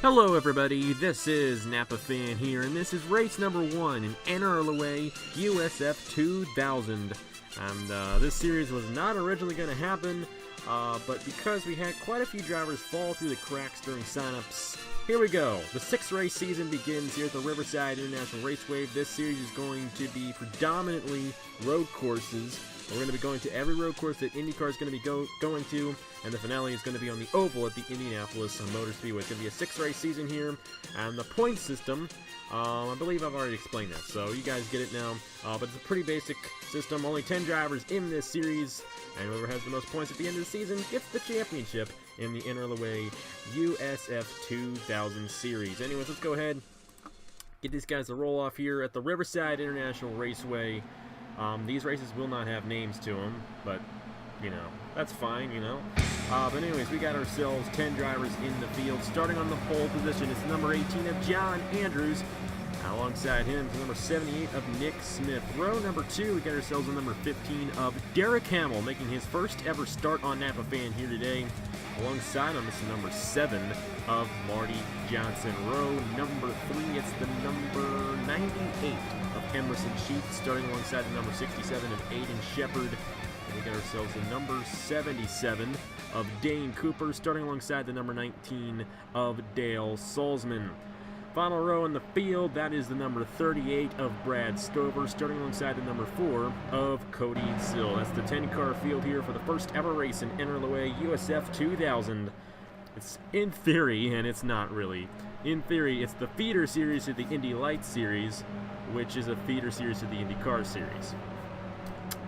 Hello everybody, this is Napa Fan here, and this is race number 1 in NRLOA USF2000. And this series was not originally going to happen, but because we had quite a few drivers fall through the cracks during signups, here we go. The 6th race season begins here at the Riverside International Raceway. This series is going to be predominantly road courses. We're going to be going to every road course that IndyCar is going to be going to, and the finale is going to be on the oval at the Indianapolis Motor Speedway. It's going to be a 6-race season here, and the point system, I believe I've already explained that, so you guys get it now. But it's a pretty basic system. Only 10 drivers in this series, and whoever has the most points at the end of the season gets the championship in the NRLOA USF2000 series. Anyways, let's go ahead, get these guys to roll off here at the Riverside International Raceway. These races will not have names to them, but, you know, that's fine, you know. But anyways, we got ourselves 10 drivers in the field. Starting on the pole position, it's number 18 of John Andrews. Alongside him is number 78 of Nick Smith. Row number 2, we got ourselves a number 15 of Derek Hamill, making his first ever start on Napa Fan here today. Alongside him is the number 7 of Marty Johnson. Row number 3, it's the number 98 of Emerson Sheets, starting alongside the number 67 of Aiden Shepard. And we got ourselves the number 77 of Dane Cooper, starting alongside the number 19 of Dale Salzman. Final row in the field, that is the number 38 of Brad Stover, starting alongside the number 4 of Cody Sill. That's the 10-car field here for the first ever race in NRLOA USF2000. It's in theory, and it's not really. In theory, it's the feeder series to the Indy Lights series, which is a feeder series to the IndyCar series.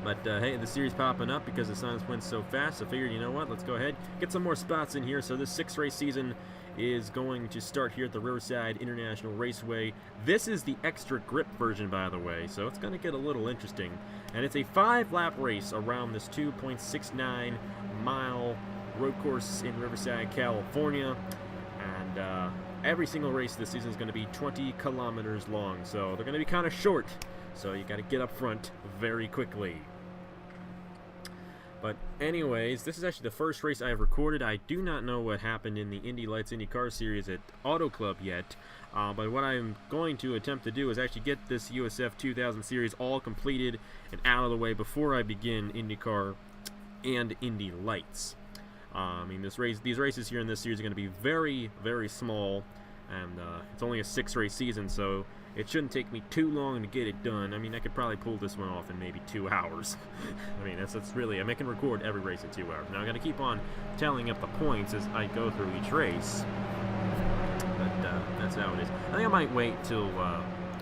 But hey, the series popping up because the signs went so fast, so I figured, you know what, let's go ahead, get some more spots in here. So this 6-race season is going to start here at the Riverside International Raceway. This is the extra grip version, by the way, so it's going to get a little interesting. And it's a 5-lap race around this 2.69 mile road course in Riverside, California. And every single race this season is going to be 20 kilometers long, so they're going to be kind of short. So you got to get up front very quickly. But anyways, this is actually the first race I have recorded. I do not know what happened in the Indy Lights IndyCar series at Auto Club yet. But what I'm going to attempt to do is actually get this USF2000 series all completed and out of the way before I begin IndyCar and Indy Lights. I mean, these races here in this series are going to be very, very small. And it's only a 6-race season, so it shouldn't take me too long to get it done. I mean, I could probably pull this one off in maybe 2 hours. I mean, that's really, I can record every race in 2 hours. Now, I got to keep on tallying up the points as I go through each race. But that's how it is. I think I might wait till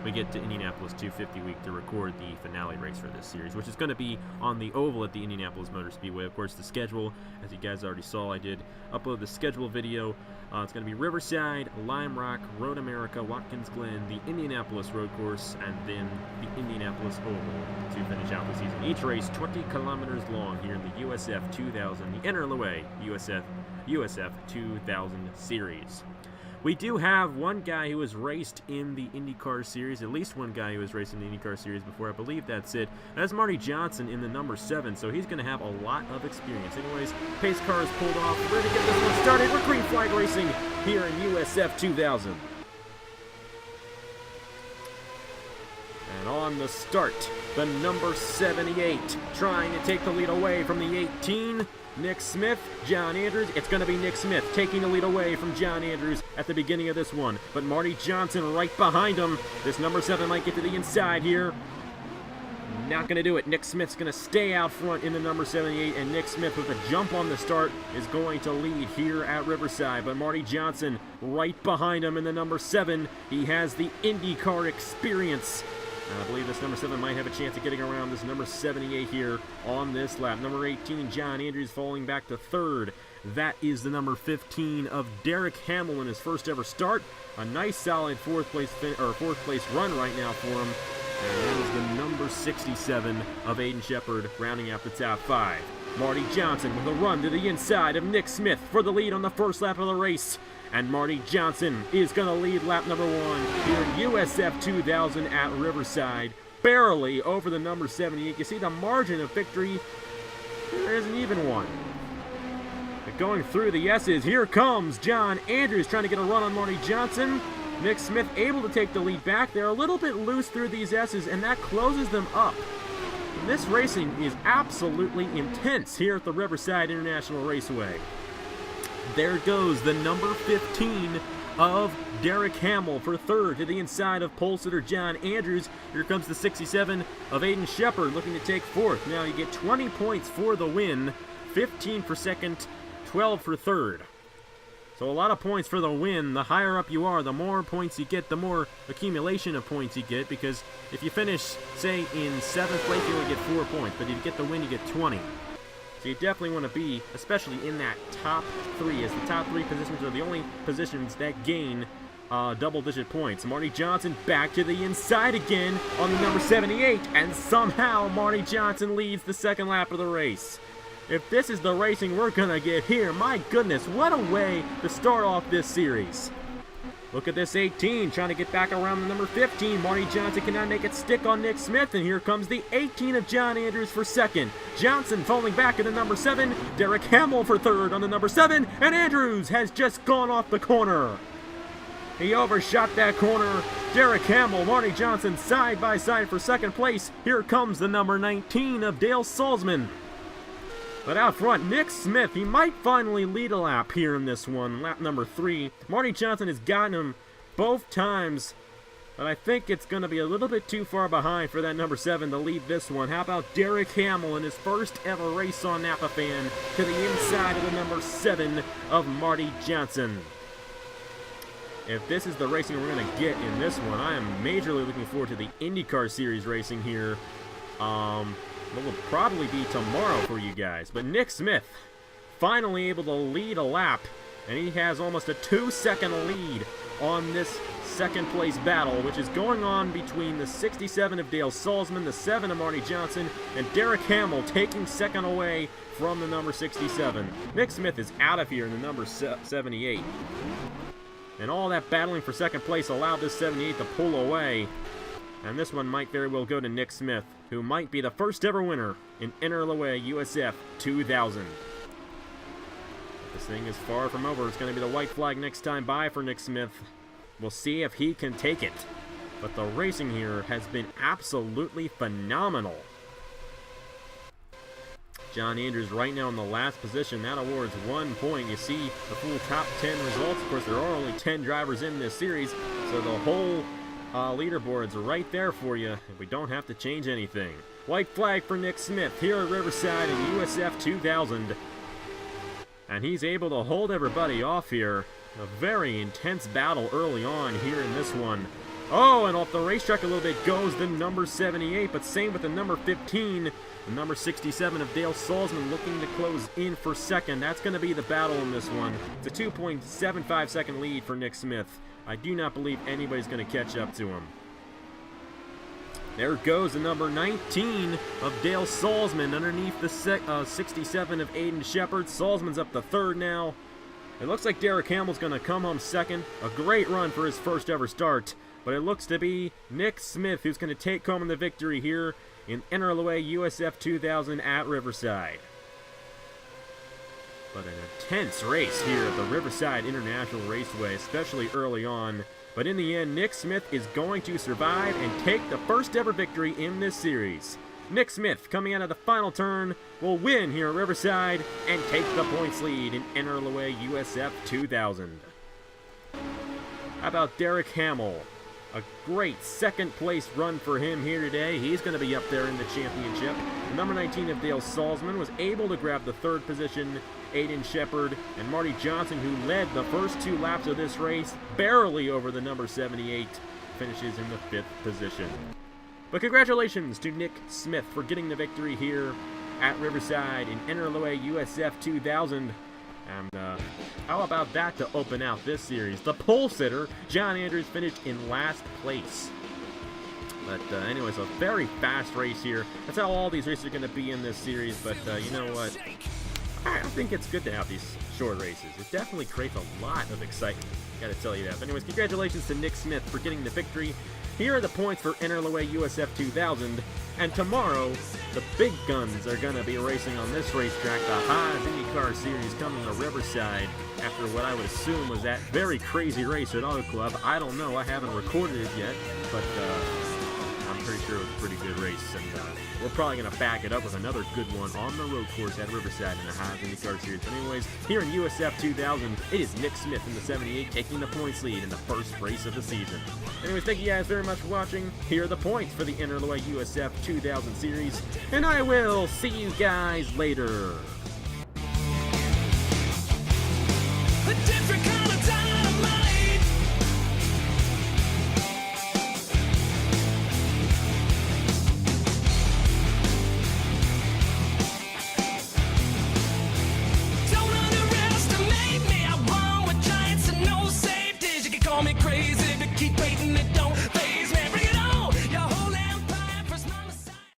we get to Indianapolis 250 week to record the finale race for this series, which is going to be on the oval at the Indianapolis Motor Speedway. Of course, the schedule, as you guys already saw, I did upload the schedule video. It's going to be Riverside, Lime Rock, Road America, Watkins Glen, the Indianapolis Road Course, and then the Indianapolis Oval to finish out the season. Each race 20 kilometers long here in the USF2000, the NRLOA USF2000 series. We do have one guy who has raced in the IndyCar series, at least one guy who has raced in the IndyCar series before. I believe that's it. That's Marty Johnson in the number 7, so he's going to have a lot of experience. Anyways, pace car is pulled off. We're ready to get this one started. We're green flag racing here in USF2000. And on the start, the number 78, trying to take the lead away from the 18, Nick Smith, John Andrews. It's going to be Nick Smith taking the lead away from John Andrews at the beginning of this one. But Marty Johnson right behind him. This number 7 might get to the inside here. Not going to do it. Nick Smith's going to stay out front in the number 78, and Nick Smith with a jump on the start is going to lead here at Riverside. But Marty Johnson right behind him in the number 7. He has the IndyCar experience. I believe this number 7 might have a chance of getting around this number 78 here on this lap. Number 18, John Andrews, falling back to 3rd. That is the number 15 of Derek Hamill in his first ever start. A nice solid fourth place run right now for him. And that is the number 67 of Aiden Shepard rounding out the top 5. Marty Johnson with a run to the inside of Nick Smith for the lead on the first lap of the race. And Marty Johnson is going to lead lap number 1 here in USF2000 at Riverside. Barely over the number 78. You see the margin of victory, there isn't even one. But going through the S's, here comes John Andrews trying to get a run on Marty Johnson. Nick Smith able to take the lead back. They're a little bit loose through these S's, and that closes them up. And this racing is absolutely intense here at the Riverside International Raceway. There goes the number 15 of Derek Hamill for third to the inside of pole sitter John Andrews. Here comes the 67 of Aiden Shepard looking to take fourth. Now you get 20 points for the win, 15 for second, 12 for third. So a lot of points for the win. The higher up you are, the more points you get, the more accumulation of points you get, because if you finish, say, in 7th place, you only get 4 points, but if you get the win, you get 20. So you definitely want to be, especially in that top 3, as the top 3 positions are the only positions that gain double-digit points. Marty Johnson back to the inside again on the number 78, and somehow Marty Johnson leads the second lap of the race. If this is the racing we're going to get here, my goodness, what a way to start off this series. Look at this 18, trying to get back around the number 15. Marty Johnson cannot make it stick on Nick Smith, and here comes the 18 of John Andrews for second. Johnson falling back at the number 7. Derek Hamill for third on the number 7, and Andrews has just gone off the corner. He overshot that corner. Derek Hamill, Marty Johnson side by side for second place. Here comes the number 19 of Dale Salzman. But out front, Nick Smith, he might finally lead a lap here in this one, lap number 3. Marty Johnson has gotten him both times, but I think it's going to be a little bit too far behind for that number 7 to lead this one. How about Derek Hamill in his first ever race on Napa Fan to the inside of the number 7 of Marty Johnson. If this is the racing we're going to get in this one, I am majorly looking forward to the IndyCar Series racing here. It will probably be tomorrow for you guys. But Nick Smith finally able to lead a lap, and he has almost a 2-second lead on this second place battle, which is going on between the 67 of Dale Salzman, the 7 of Marty Johnson, and Derek Hamill taking second away from the number 67. Nick Smith is out of here in the number 78. And all that battling for second place allowed this 78 to pull away. And this one might very well go to Nick Smith, who might be the first ever winner in NRLOA USF2000. This thing is far from over. It's going to be the white flag next time by for Nick Smith. We'll see if he can take it. But the racing here has been absolutely phenomenal. John Andrews right now in the last position. That awards 1 point. You see the full top 10 results. Of course, there are only 10 drivers in this series, so the whole leaderboard's right there for you. We don't have to change anything. White flag for Nick Smith here at Riverside in USF2000. And he's able to hold everybody off here. A very intense battle early on here in this one. Oh, and off the racetrack a little bit goes the number 78, but same with the number 15. The number 67 of Dale Salzman looking to close in for second. That's going to be the battle in this one. It's a 2.75 second lead for Nick Smith. I do not believe anybody's going to catch up to him. There goes the number 19 of Dale Salzman underneath the 67 of Aiden Shepard. Salzman's up to third now. It looks like Derek Hamill's going to come home second. A great run for his first ever start. But it looks to be Nick Smith who's going to take home the victory here in NRLOA USF2000 at Riverside. But an intense race here at the Riverside International Raceway, especially early on. But in the end, Nick Smith is going to survive and take the first ever victory in this series. Nick Smith, coming out of the final turn, will win here at Riverside and take the points lead in NRLOA USF2000. How about Derek Hamill? A great second place run for him here today. He's going to be up there in the championship. The number 19 of Dale Salzman was able to grab the third position. Aiden Shepard and Marty Johnson, who led the first 2 laps of this race, barely over the number 78, finishes in the 5th position. But congratulations to Nick Smith for getting the victory here at Riverside in NRLOA USF2000. And how about that to open out this series? The pole sitter, John Andrews, finished in last place. But anyways, a very fast race here. That's how all these races are going to be in this series. But you know what? I think it's good to have these short races. It definitely creates a lot of excitement. Gotta tell you that. But anyways, congratulations to Nick Smith for getting the victory here are the points for NRLOA USF2000, and tomorrow, the big guns are going to be racing on this racetrack, the Haas IndyCar Series coming to Riverside after what I would assume was that very crazy race at Auto Club. I don't know, I haven't recorded it yet, but I'm pretty sure it was a pretty good race, and we're probably going to back it up with another good one on the road course at Riverside in the Haas IndyCar Series. But anyways, here in USF2000, it is Nick Smith in the 78 taking the points lead in the first race of the season. Anyways, thank you guys very much for watching. Here are the points for the NRLOA USF2000 Series, and I will see you guys later.